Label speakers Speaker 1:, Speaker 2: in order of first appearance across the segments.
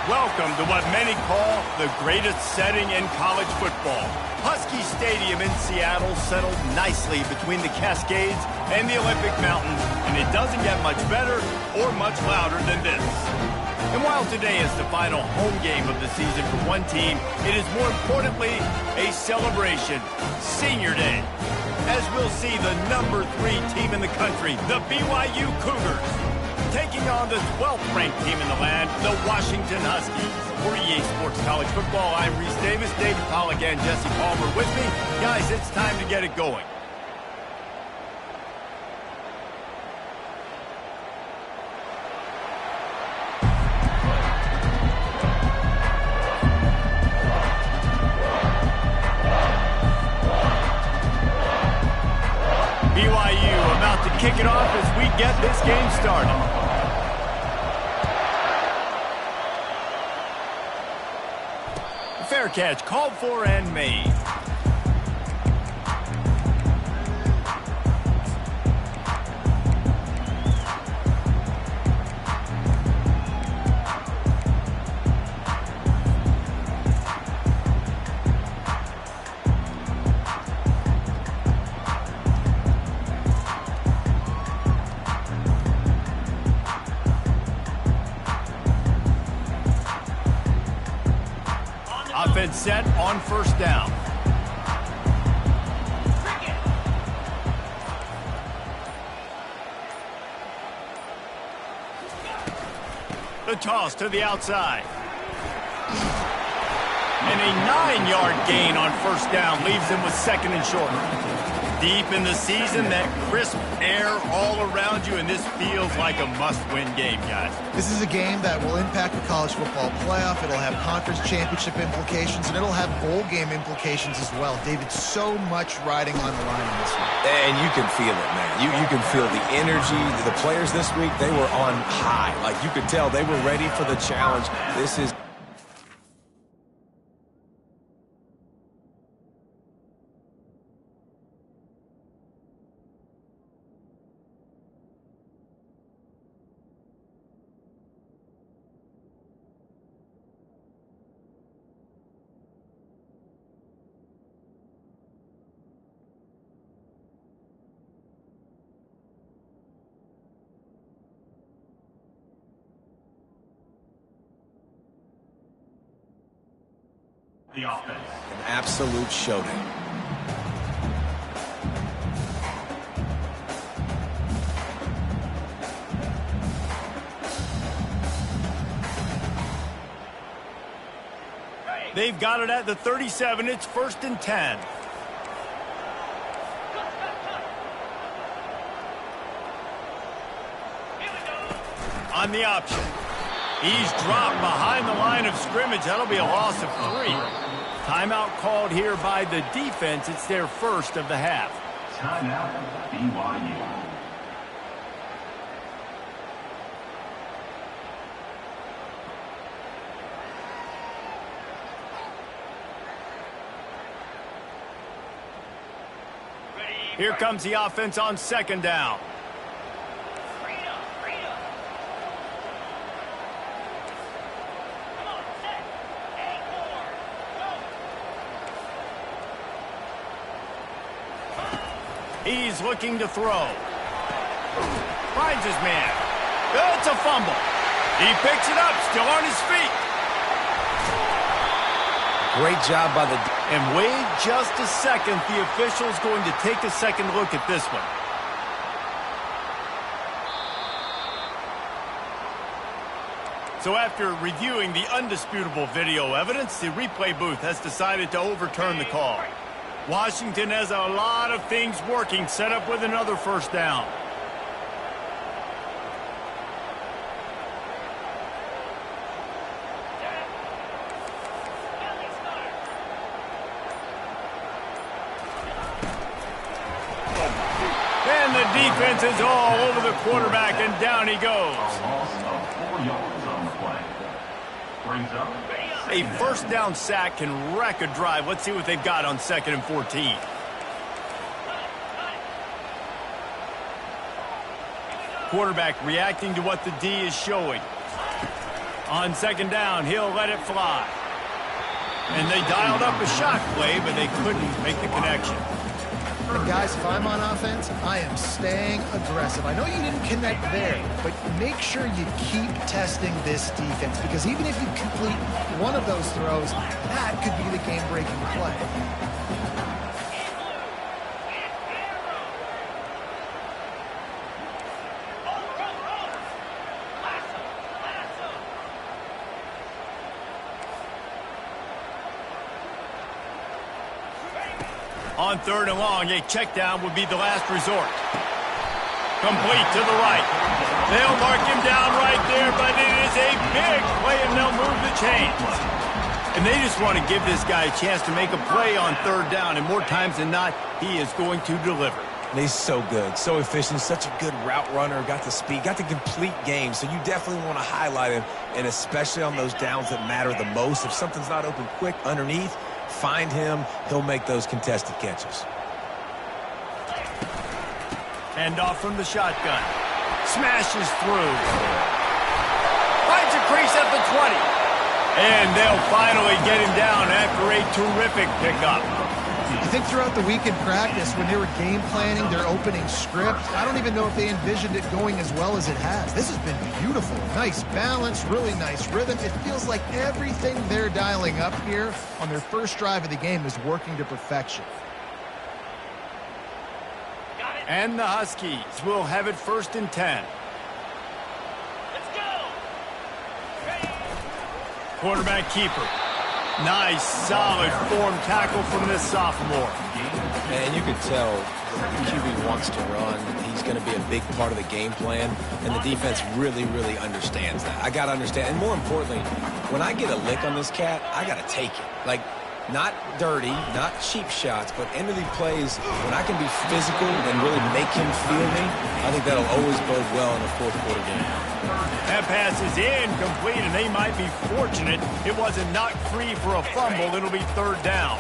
Speaker 1: Welcome to what many call the greatest setting in college football. Husky Stadium in Seattle settled nicely between the Cascades and the Olympic Mountains, and it doesn't get much better or much louder than this. And while today is the final home game of the season for one team, it is more importantly a celebration, Senior Day, as we'll see the #3 team in the country, the BYU Cougars, taking on the 12th-ranked team in the land, the Washington Huskies. For EA Sports College Football, I'm Reese Davis, David Pollack, and Jesse Palmer with me. Guys, it's time to get it going. BYU about to kick it off as we get this game started. Fair catch called for and made. Offense set on first down. The toss to the outside. And a 9-yard gain on first down leaves him with second and short. Deep in the season, that crisp air all around you, and this feels like a must-win game, guys.
Speaker 2: This is a game that will impact the college football playoff. It'll have conference championship implications, and it'll have bowl game implications as well. David, so much riding on the line in this one.
Speaker 3: And you can feel it, man. You can feel the energy. The players this week, they were on high. Like, you could tell they were ready for the challenge. This is...
Speaker 1: The offense.
Speaker 3: An absolute showdown.
Speaker 1: They've got it at the 37. It's 1st and 10. On the option. He's dropped behind the line of scrimmage. That'll be a loss of 3. Timeout called here by the defense. It's their first of the half.
Speaker 4: Timeout, BYU.
Speaker 1: Here comes the offense on second down. He's looking to throw. Finds his man. It's a fumble. He picks it up, still on his feet.
Speaker 3: Great job by the...
Speaker 1: And wait just a second. The official's going to take a second look at this one. So after reviewing the undisputable video evidence, the replay booth has decided to overturn the call. Washington has a lot of things working, set up with another first down. And the defense is all over the quarterback, and down he goes.
Speaker 4: A loss of 4 yards on the play. Brings up...
Speaker 1: A first down sack can wreck a drive. Let's see what they've got on 2nd and 14. Quarterback reacting to what the D is showing. On second down, he'll let it fly. And they dialed up a shot play, but they couldn't make the connection.
Speaker 2: And guys, if I'm on offense, I am staying aggressive. I know you didn't connect there, but make sure you keep testing this defense, because even if you complete one of those throws, that could be the game-breaking play.
Speaker 1: On third and long, a check down would be the last resort. Complete to the right. They'll mark him down right there, but it is a big play, and they'll move the chains. And they just want to give this guy a chance to make a play on third down, and more times than not, he is going to deliver.
Speaker 3: And he's so good, so efficient, such a good route runner, got the speed, got the complete game, so you definitely want to highlight him, and especially on those downs that matter the most. If something's not open quick underneath, find him, he'll make those contested catches.
Speaker 1: Hand off from the shotgun. Smashes through. Finds a crease at the 20. And they'll finally get him down after a terrific pickup.
Speaker 2: I think throughout the week in practice, when they were game planning their opening script, I don't even know if they envisioned it going as well as it has. This has been beautiful. Nice balance, really nice rhythm. It feels like everything they're dialing up here on their first drive of the game is working to perfection.
Speaker 1: And the Huskies will have it 1st and 10.
Speaker 5: Let's go.
Speaker 1: Quarterback keeper. Nice, solid form tackle from this sophomore.
Speaker 3: And you can tell the QB wants to run. He's going to be a big part of the game plan, and the defense really, really understands that. I got to understand, and more importantly, when I get a lick on this cat, I got to take it. Like, not dirty, not cheap shots, but end of the plays, when I can be physical and really make him feel me, I think that'll always bode well in a fourth-quarter game.
Speaker 1: That pass is incomplete, and they might be fortunate it wasn't knocked free for a fumble. It'll be third down.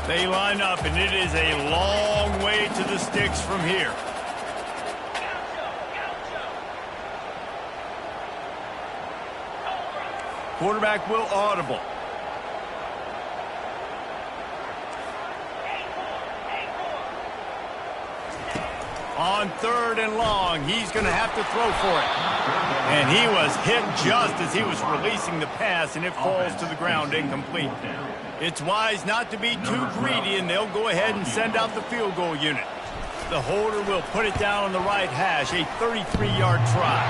Speaker 1: They line up, and it is a long way to the sticks from here. Quarterback will audible. On third and long, he's going to have to throw for it. And he was hit just as he was releasing the pass, and it falls to the ground incomplete. It's wise not to be too greedy, and they'll go ahead and send out the field goal unit. The holder will put it down on the right hash, a 33-yard try.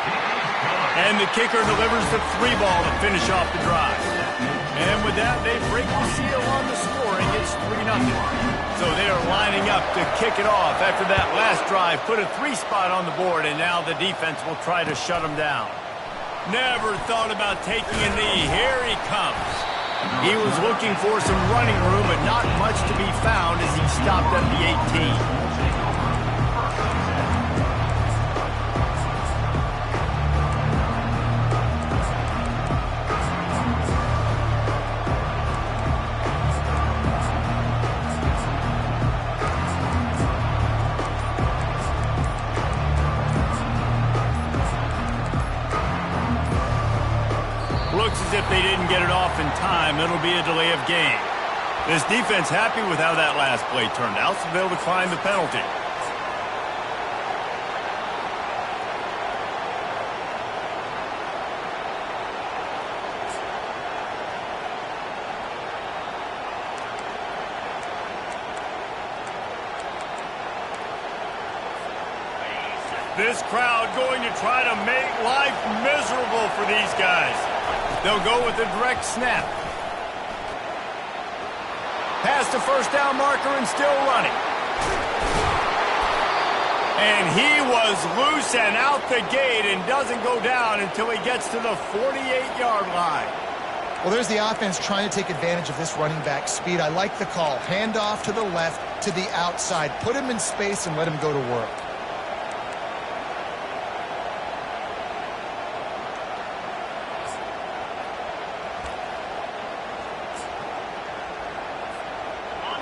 Speaker 1: And the kicker delivers the 3-ball to finish off the drive. And with that, they break the seal on the scoring. It's 3-0. So they are lining up to kick it off after that last drive. Put a 3-spot on the board, and now the defense will try to shut them down. Never thought about taking a knee. Here he comes. He was looking for some running room, but not much to be found as he stopped at the 18. Looks as if they didn't get it off in time. It'll be a delay of game. This defense happy with how that last play turned out, so they'll decline the penalty. This crowd going to try to make life miserable for these guys. They'll go with a direct snap. Past the first down marker and still running. And he was loose and out the gate and doesn't go down until he gets to the 48-yard line.
Speaker 2: Well, there's the offense trying to take advantage of this running back speed. I like the call. Hand off to the left, to the outside. Put him in space and let him go to work.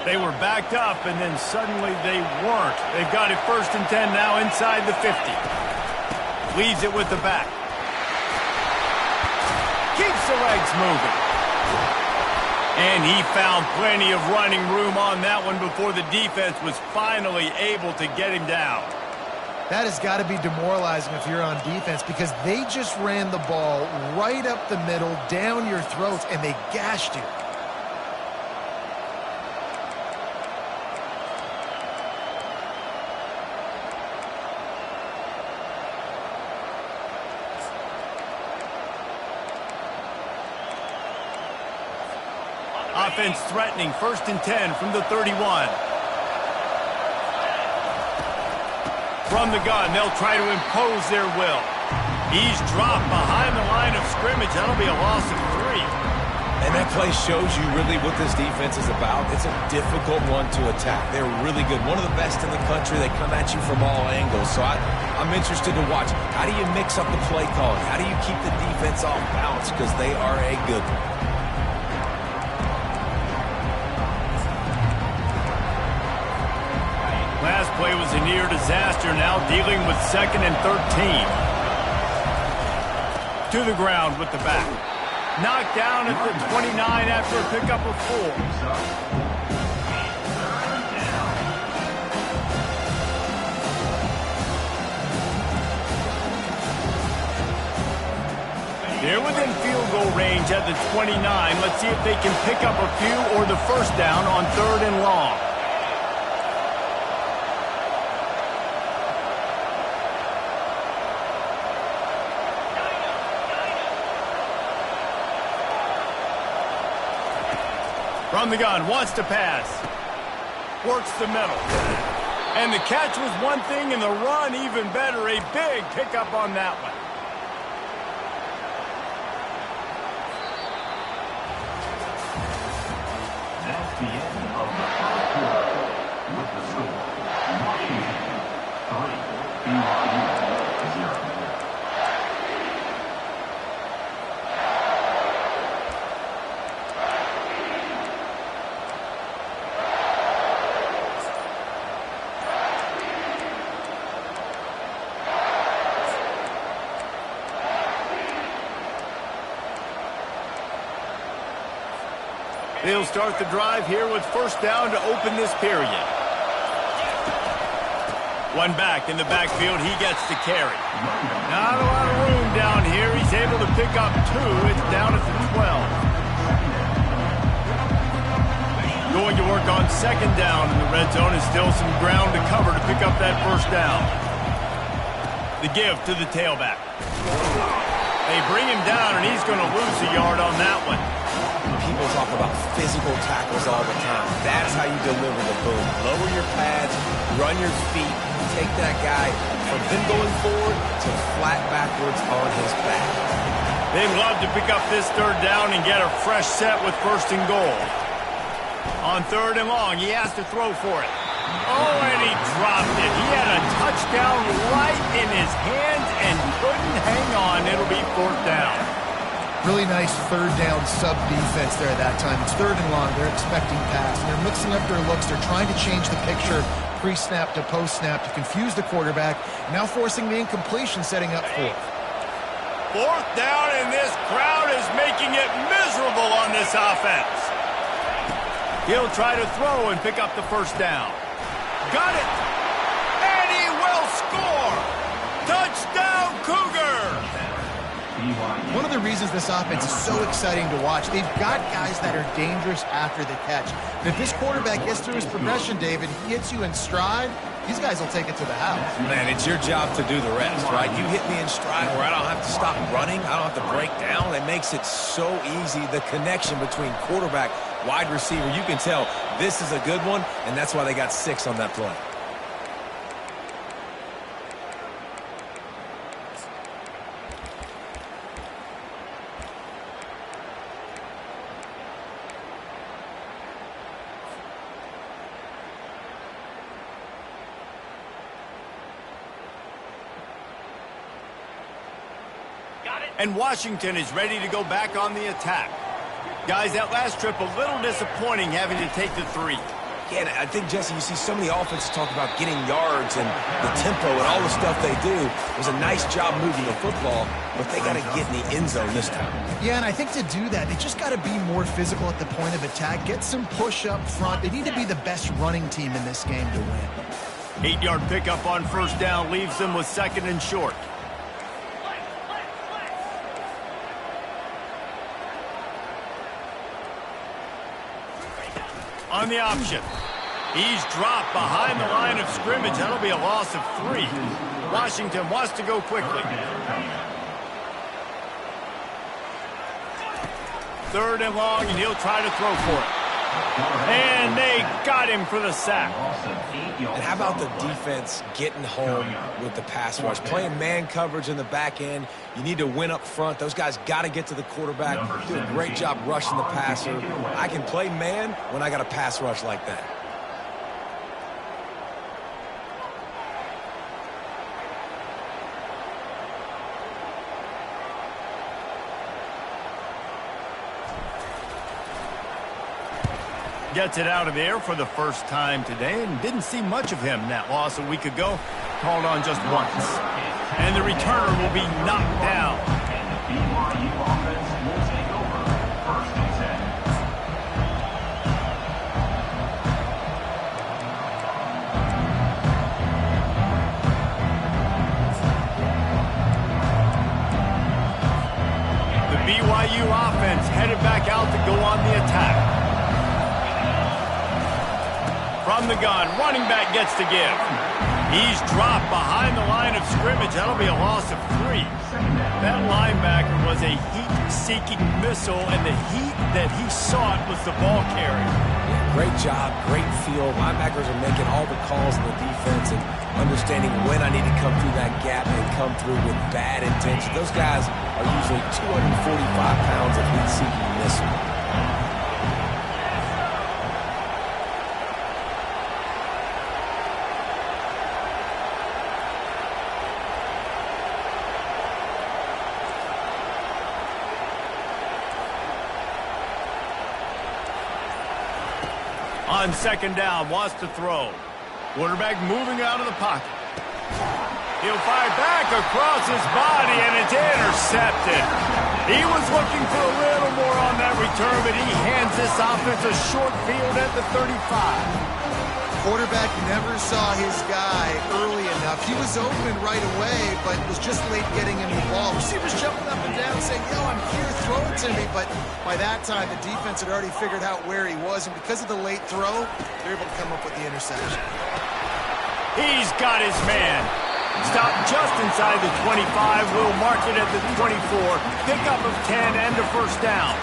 Speaker 1: They were backed up, and then suddenly they weren't. They've got it 1st and 10 now inside the 50. Leaves it with the back. Keeps the legs moving. And he found plenty of running room on that one before the defense was finally able to get him down.
Speaker 2: That has got to be demoralizing if you're on defense because they just ran the ball right up the middle, down your throats, and they gashed you.
Speaker 1: Offense threatening, 1st and 10 from the 31. From the gun, they'll try to impose their will. He's dropped behind the line of scrimmage. That'll be a loss of 3.
Speaker 3: And that play shows you really what this defense is about. It's a difficult one to attack. They're really good. One of the best in the country. They come at you from all angles. So I'm interested to watch. How do you mix up the play calling? How do you keep the defense off balance? Because they are a good one.
Speaker 1: Last play was a near disaster, now dealing with 2nd and 13. To the ground with the back. Knocked down at the 29 after a pickup of 4. They're within field goal range at the 29. Let's see if they can pick up a few or the 1st down on 3rd and long. From the gun, wants to pass. Works the middle. And the catch was one thing, and the run even better. A big pickup on that one.
Speaker 4: That's the end of the 1st quarter. With the score, Washington 3, BYU 0.
Speaker 1: They'll start the drive here with 1st down to open this period. One back in the backfield. He gets the carry. Not a lot of room down here. He's able to pick up 2. It's down at the 12. Going to work on 2nd down in the red zone. And still some ground to cover to pick up that 1st down. The give to the tailback. They bring him down, and he's going to lose a yard on that one.
Speaker 3: People talk about physical tackles all the time. That's how you deliver the boom. Lower your pads, run your feet, take that guy from him going forward to flat backwards on his back.
Speaker 1: They'd love to pick up this 3rd down and get a fresh set with 1st and goal. On 3rd and long, he has to throw for it. Oh, and he dropped it. He had a touchdown right in his hands and couldn't hang on. It'll be 4th down.
Speaker 2: Really nice 3rd down sub-defense there at that time. It's 3rd and long. They're expecting pass. And they're mixing up their looks. They're trying to change the picture pre-snap to post-snap to confuse the quarterback. Now forcing the incompletion, setting up 4th.
Speaker 1: 4th down, and this crowd is making it miserable on this offense. He'll try to throw and pick up the 1st down. Got it! And he will score! Touchdown, Cougar!
Speaker 2: One of the reasons this offense is so exciting to watch, they've got guys that are dangerous after the catch. And if this quarterback gets through his progression, David, he hits you in stride, these guys will take it to the house.
Speaker 3: Man, it's your job to do the rest, right? You hit me in stride where I don't have to stop running. I don't have to break down. It makes it so easy, the connection between quarterback, wide receiver. You can tell this is a good one, and that's why they got 6 on that play.
Speaker 1: And Washington is ready to go back on the attack. Guys, that last trip a little disappointing having to take the 3.
Speaker 3: Yeah, and I think, Jesse, you see so many offenses talk about getting yards and the tempo and all the stuff they do. It was a nice job moving the football, but they got to get in the end zone this time.
Speaker 2: Yeah, and I think to do that, they just got to be more physical at the point of attack, get some push up front. They need to be the best running team in this game to win.
Speaker 1: 8-yard pickup on first down leaves them with 2nd and short. On the option. He's dropped behind the line of scrimmage. That'll be a loss of 3. Washington wants to go quickly. 3rd and long, and he'll try to throw for it. And they got him for the sack.
Speaker 3: And how about the defense getting home with the pass rush? Playing man coverage in the back end. You need to win up front. Those guys got to get to the quarterback. Do a great job rushing the passer. I can play man when I got a pass rush like that.
Speaker 1: Gets it out of the air for the first time today and didn't see much of him. That loss a week ago, called on just once. And the returner will be knocked down.
Speaker 4: And the BYU offense will take over 1st and
Speaker 1: 10. The BYU offense headed back out to go on the attack. From the gun, running back gets to give. He's dropped behind the line of scrimmage. That'll be a loss of 3. That linebacker was a heat-seeking missile, and the heat that he sought was the ball carrier.
Speaker 3: Yeah, great job, great feel. Linebackers are making all the calls in the defense and understanding when I need to come through that gap and come through with bad intention. Those guys are usually 245 pounds of heat-seeking missile.
Speaker 1: On 2nd down, wants to throw. Quarterback moving out of the pocket. He'll fire back across his body, and it's intercepted. He was looking for a little more on that return, but he hands this offense a short field at the 35.
Speaker 2: Quarterback never saw his guy early enough. He was open right away, but was just late getting him the ball. Receivers jumping up and down saying, yo, I'm here, throw it to me. But by that time, the defense had already figured out where he was, and because of the late throw, they're able to come up with the interception.
Speaker 1: He's got his man. Stopped just inside the 25. Will mark it at the 24. Pickup of 10 and a first down.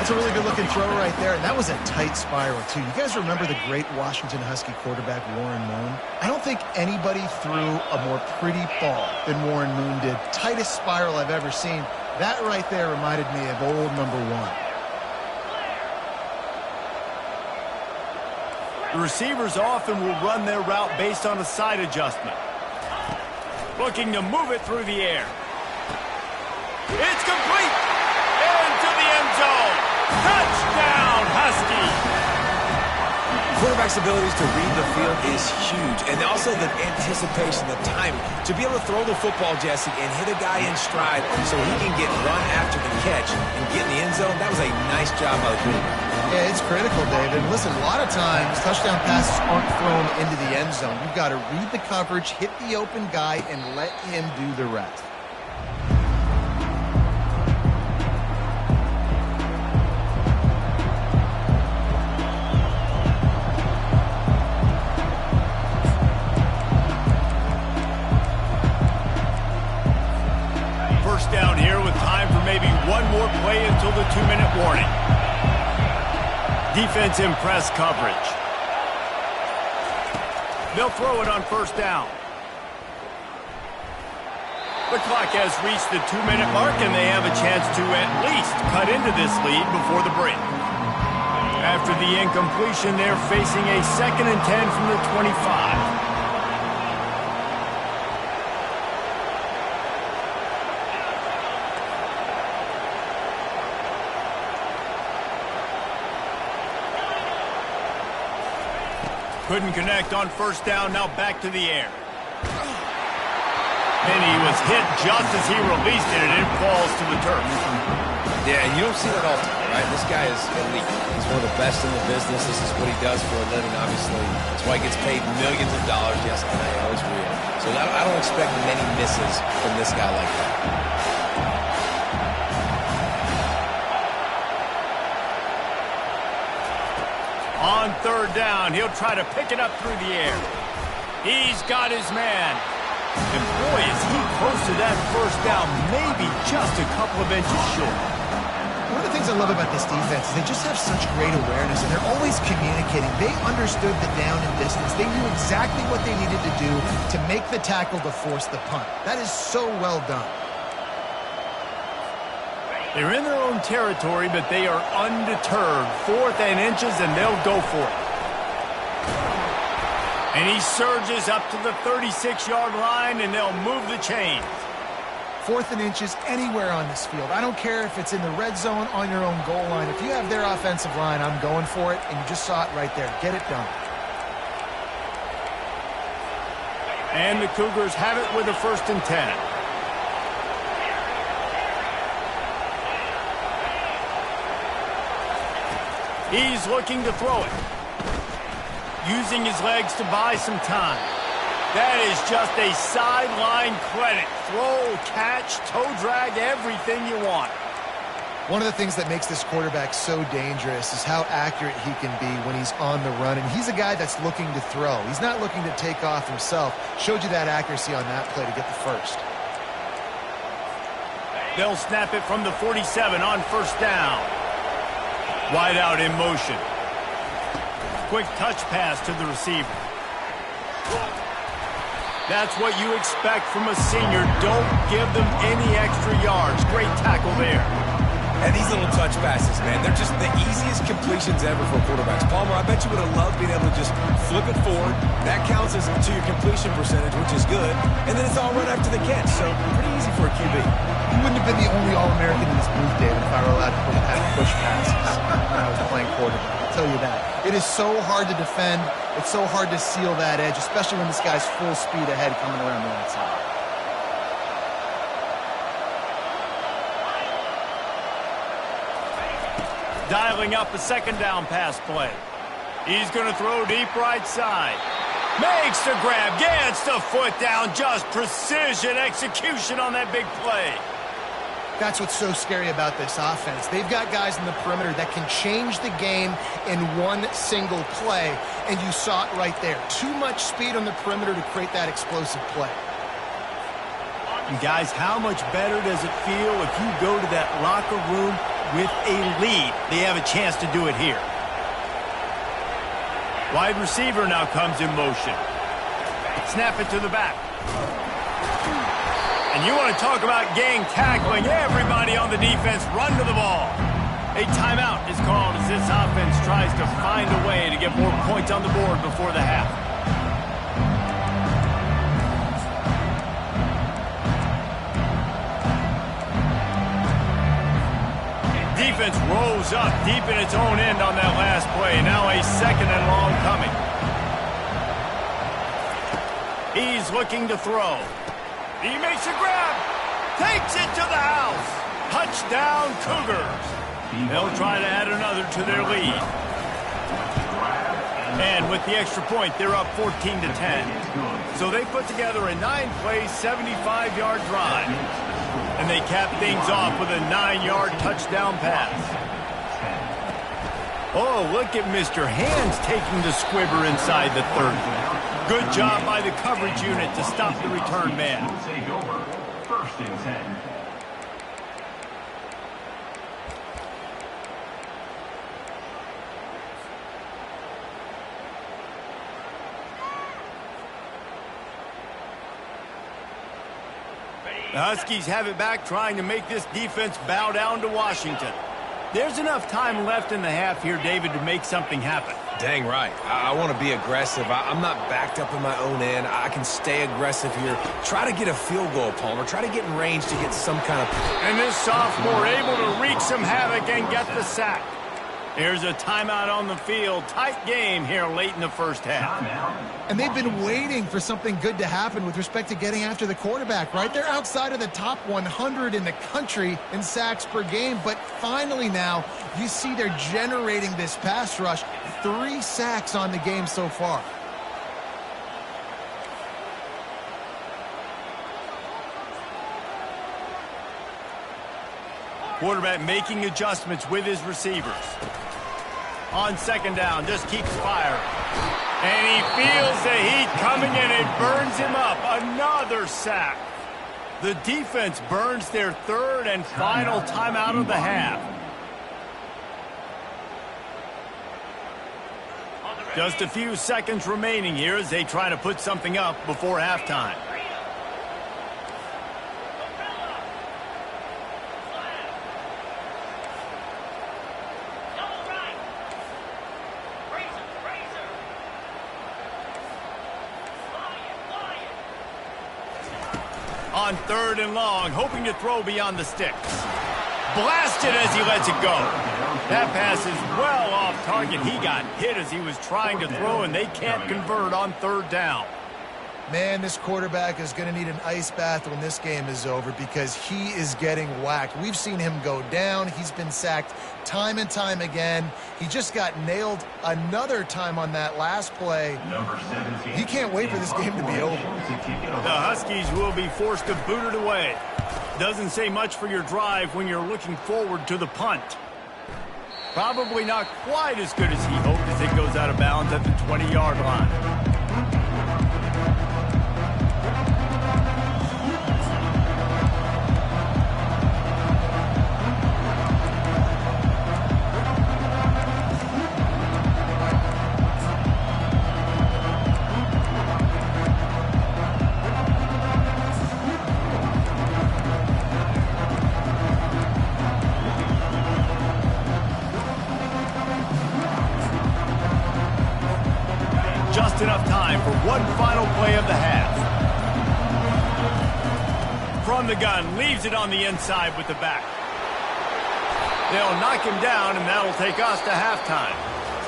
Speaker 2: That's a really good-looking throw right there, and that was a tight spiral, too. You guys remember the great Washington Husky quarterback Warren Moon? I don't think anybody threw a more pretty ball than Warren Moon did. Tightest spiral I've ever seen. That right there reminded me of old number 1.
Speaker 1: The receivers often will run their route based on a side adjustment. Looking to move it through the air. It's complete! Into the end zone! Touchdown, Husky!
Speaker 3: Quarterback's abilities to read the field is huge, and also the anticipation, the timing. To be able to throw the football, Jesse, and hit a guy in stride so he can get run after the catch and get in the end zone, that was a nice job by the quarterback.
Speaker 2: Yeah, it's critical, David. Listen, a lot of times touchdown passes aren't thrown into the end zone. You've got to read the coverage, hit the open guy, and let him do the rest.
Speaker 1: First down here with time for maybe one more play until the 2-minute warning. Defense in press coverage. They'll throw it on first down. The clock has reached the 2-minute mark, and they have a chance to at least cut into this lead before the break. After the incompletion, they're facing a 2nd and 10 from the 25. Couldn't connect on first down, now back to the air. And he was hit just as he released it, and it falls to the turf.
Speaker 3: Yeah, and you don't see that all the time, right? This guy is elite. He's one of the best in the business. This is what he does for a living, obviously. That's why he gets paid millions of dollars. Yes, NIL is real. So I don't expect many misses from this guy like that.
Speaker 1: On third down, he'll try to pick it up through the air. He's got his man. And boy, is he close to that first down, maybe just a couple of inches short.
Speaker 2: One of the things I love about this defense is they just have such great awareness, and they're always communicating. They understood the down and distance. They knew exactly what they needed to do to make the tackle to force the punt. That is so well done.
Speaker 1: They're in their own territory, but they are undeterred. 4th and inches, and they'll go for it. And he surges up to the 36-yard line, and they'll move the chains.
Speaker 2: 4th and inches anywhere on this field. I don't care if it's in the red zone, on your own goal line. If you have their offensive line, I'm going for it, and you just saw it right there. Get it done.
Speaker 1: And the Cougars have it with a 1st and 10. He's looking to throw it. Using his legs to buy some time. That is just a sideline credit. Throw, catch, toe drag, everything you want.
Speaker 2: One of the things that makes this quarterback so dangerous is how accurate he can be when he's on the run. And he's a guy that's looking to throw. He's not looking to take off himself. Showed you that accuracy on that play to get the first.
Speaker 1: They'll snap it from the 47 on first down. Wide out in motion. Quick touch pass to the receiver. That's what you expect from a senior. Don't give them any extra yards. Great tackle there.
Speaker 3: And these little touch passes, man, they're just the easiest completions ever for quarterbacks. Palmer, I bet you would have loved being able to just flip it forward. That counts as to your completion percentage, which is good. And then it's all run after the catch, so pretty easy for a QB.
Speaker 2: You wouldn't have been the only All-American in this booth, David, if I were allowed to push passes when I was playing quarterback. I'll tell you that. It is so hard to defend. It's so hard to seal that edge, especially when this guy's full speed ahead coming around the outside.
Speaker 1: Dialing up a 2nd down pass play. He's going to throw deep right side. Makes the grab, gets the foot down, just precision execution on that big play.
Speaker 2: That's what's so scary about this offense. They've got guys in the perimeter that can change the game in one single play, and you saw it right there. Too much speed on the perimeter to create that explosive play.
Speaker 1: And guys, how much better does it feel if you go to that locker room with a lead? They have a chance to do it here. Wide receiver now comes in motion. Snap it to the back. And you want to talk about gang tackling. Everybody on the defense run to the ball. A timeout is called as this offense tries to find a way to get more points on the board before the half. Defense rolls up deep in its own end on that last play. Now a 2nd and long coming. He's looking to throw. He makes a grab. Takes it to the house. Touchdown, Cougars. They'll try to add another to their lead. And with the extra point, they're up 14-10. So they put together a 9-play, 75-yard drive. And they cap things off with a 9-yard touchdown pass. Oh, look at Mr. Hands taking the squibber inside the 30. Good job by the coverage unit to stop the return man.
Speaker 4: Take over. 1st and 10.
Speaker 1: The Huskies have it back, trying to make this defense bow down to Washington. There's enough time left in the half here, David, to make something happen.
Speaker 3: Dang right. I want to be aggressive. I'm not backed up in my own end. I can stay aggressive here. Try to get a field goal, Palmer. Try to get in range to get some kind of...
Speaker 1: And this sophomore able to wreak some havoc and get the sack. Here's a timeout on the field. Tight game here late in the first half.
Speaker 2: And they've been waiting for something good to happen with respect to getting after the quarterback, right? They're outside of the top 100 in the country in sacks per game, but finally now you see they're generating this pass rush. 3 sacks on the game so far.
Speaker 1: Quarterback making adjustments with his receivers. On second down, just keeps firing. And he feels the heat coming in. It burns him up. Another sack. The defense burns their third and final timeout of the half. Just a few seconds remaining here as they try to put something up before halftime. On third and long, hoping to throw beyond the sticks. Blasted as he lets it go. That pass is well off target. He got hit as he was trying to throw, and they can't convert on third down.
Speaker 2: Man, this quarterback is going to need an ice bath when this game is over because he is getting whacked. We've seen him go down. He's been sacked time and time again. He just got nailed another time on that last play. He can't wait for this game to be over.
Speaker 1: The Huskies will be forced to boot it away. Doesn't say much for your drive when you're looking forward to the punt. Probably not quite as good as he hoped as it goes out of bounds at the 20-yard line. Just enough time for one final play of the half. From the gun, leaves it on the inside with the back. They'll knock him down, and that'll take us to halftime.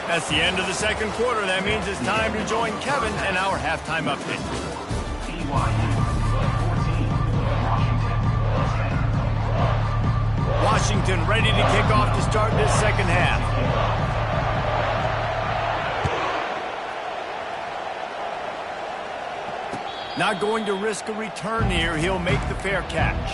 Speaker 1: That's the end of the second quarter. That means it's time to join Kevin and our halftime update. Washington ready to kick off to start this second half. Not going to risk a return here. He'll make the fair catch.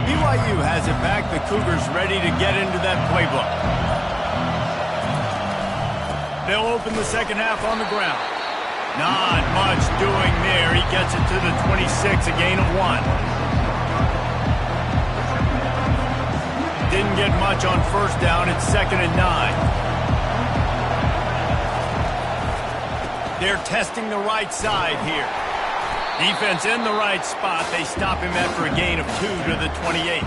Speaker 1: BYU has it back. The Cougars ready to get into that playbook. They'll open the second half on the ground. Not much doing there. He gets it to the 26, a gain of 1. Didn't get much on first down. It's 2nd and 9. They're testing the right side here. Defense in the right spot. They stop him after a gain of 2 to the 28.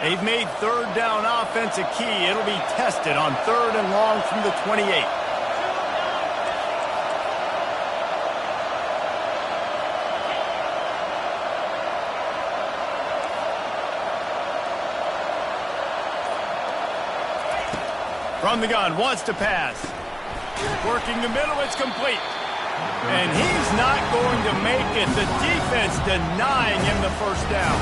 Speaker 1: They've made third down offense a key. It'll be tested on third and long from the 28. From the gun, wants to pass. Working the middle, it's complete. And he's not going to make it. The defense denying him the first down.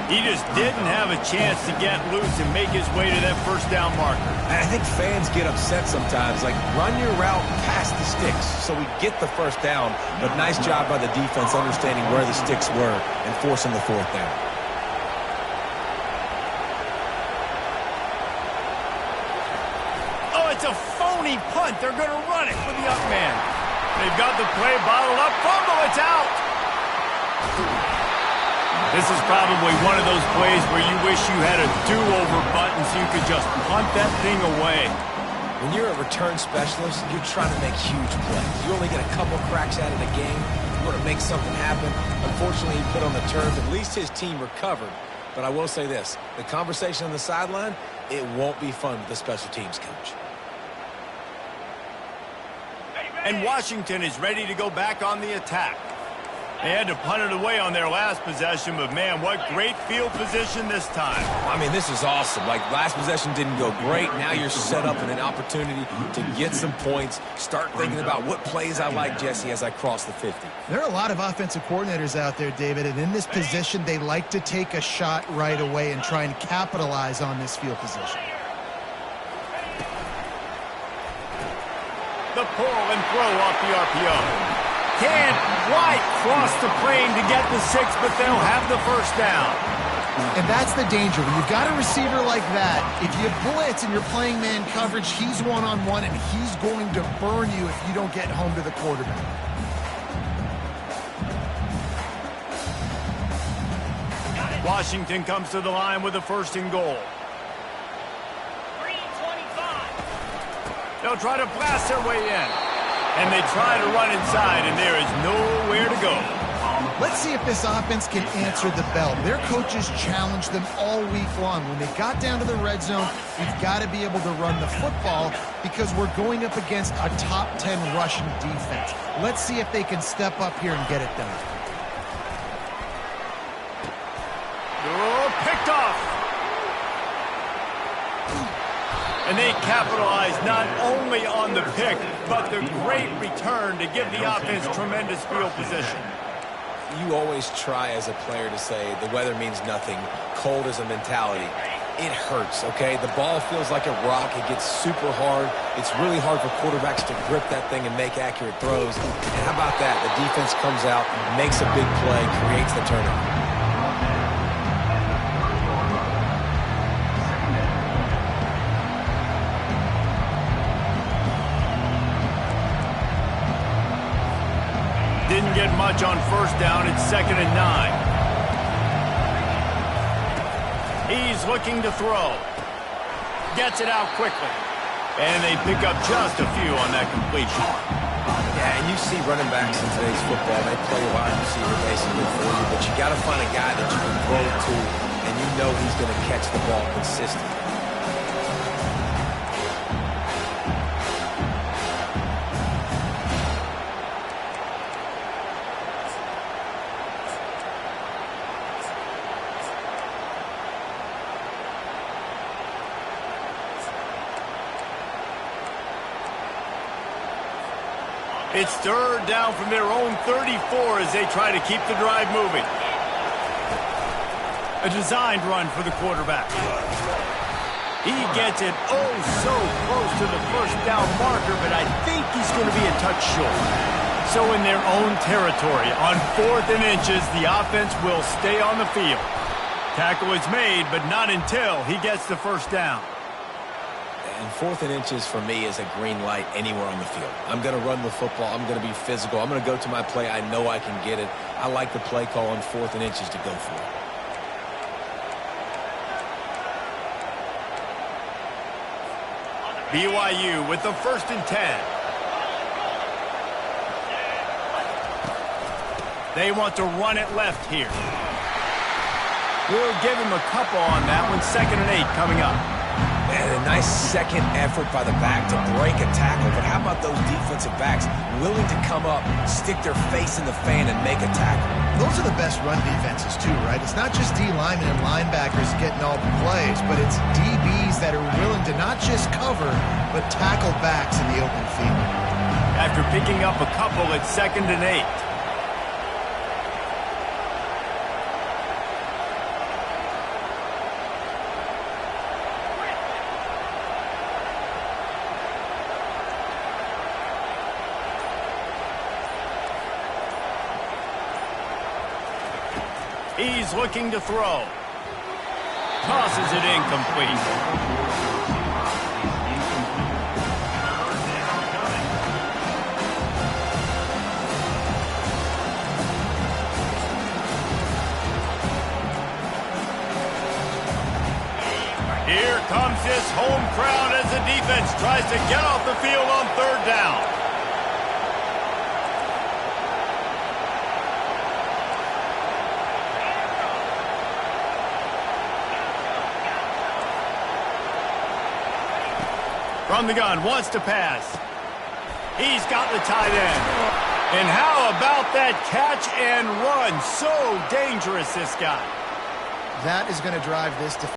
Speaker 1: He just didn't have a chance to get loose and make his way to that first down marker.
Speaker 3: I think fans get upset sometimes. Like, run your route past the sticks so we get the first down. But nice job by the defense understanding where the sticks were and forcing the fourth down.
Speaker 1: That's a phony punt. They're going to run it for the up man. They've got the play bottled up. Fumble, it's out. This is probably one of those plays where you wish you had a do-over button so you could just punt that thing away.
Speaker 3: When you're a return specialist, you're trying to make huge plays. You only get a couple cracks out of the game. You want to make something happen. Unfortunately, he put on the turf. At least his team recovered. But I will say this, the conversation on the sideline, it won't be fun with the special teams coach.
Speaker 1: And Washington is ready to go back on the attack. They had to punt it away on their last possession, but man, what great field position this time.
Speaker 3: I mean, this is awesome. Like, last possession didn't go great. Now you're set up in an opportunity to get some points. Start thinking about what plays I like, Jesse, as I cross the 50.
Speaker 2: There are a lot of offensive coordinators out there, David, and in this position, they like to take a shot right away and try and capitalize on this field position.
Speaker 1: The pull and throw off the RPO. Can't quite cross the plane to get the 6, but they'll have the first down.
Speaker 2: And that's the danger. When you've got a receiver like that, if you blitz and you're playing man coverage, he's one-on-one, and he's going to burn you if you don't get home to the quarterback.
Speaker 1: Washington comes to the line with a 1st and goal.
Speaker 5: 3:25.
Speaker 1: They'll try to blast their way in. And they try to run inside, and there is nowhere to go.
Speaker 2: Let's see if this offense can answer the bell. Their coaches challenged them all week long. When they got down to the red zone, we've got to be able to run the football because we're going up against a top 10 rushing defense. Let's see if they can step up here and get it done.
Speaker 1: Oh, picked off. And they capitalize not only on the pick, but the great return to give the offense tremendous field position.
Speaker 3: You always try as a player to say the weather means nothing. Cold is a mentality. It hurts, okay? The ball feels like a rock. It gets super hard. It's really hard for quarterbacks to grip that thing and make accurate throws. And how about that? The defense comes out, makes a big play, creates the turnover.
Speaker 1: Didn't get much on 1st down. It's 2nd and 9. He's looking to throw. Gets it out quickly. And they pick up just a few on that completion.
Speaker 3: Yeah, and you see running backs in today's football, they play a wide receiver basically for you, but you got to find a guy that you can throw it to, and you know he's going to catch the ball consistently.
Speaker 1: It's 3rd down from their own 34 as they try to keep the drive moving. A designed run for the quarterback. He gets it oh so close to the 1st down marker, but I think he's going to be a touch short. So in their own territory, on 4th and inches, the offense will stay on the field. Tackle is made, but not until he gets the 1st down.
Speaker 3: And 4th and inches for me is a green light anywhere on the field. I'm going to run the football. I'm going to be physical. I'm going to go to my play. I know I can get it. I like the play call on 4th and inches to go for it.
Speaker 1: BYU with the 1st and 10. They want to run it left here. We'll give him a couple on that one. 2nd and 8 coming up.
Speaker 3: And a nice second effort by the back to break a tackle. But how about those defensive backs willing to come up, stick their face in the fan, and make a tackle?
Speaker 2: Those are the best run defenses, too, right? It's not just D linemen and linebackers getting all the plays, but it's DBs that are willing to not just cover, but tackle backs in the open field.
Speaker 1: After picking up a couple, it's 2nd and 8. He's looking to throw. Tosses it incomplete. Here comes his home crowd as the defense tries to get off the field on third down. From the gun, wants to pass. He's got the tight end. And how about that catch and run? So dangerous, this guy.
Speaker 2: That is going to drive this defense.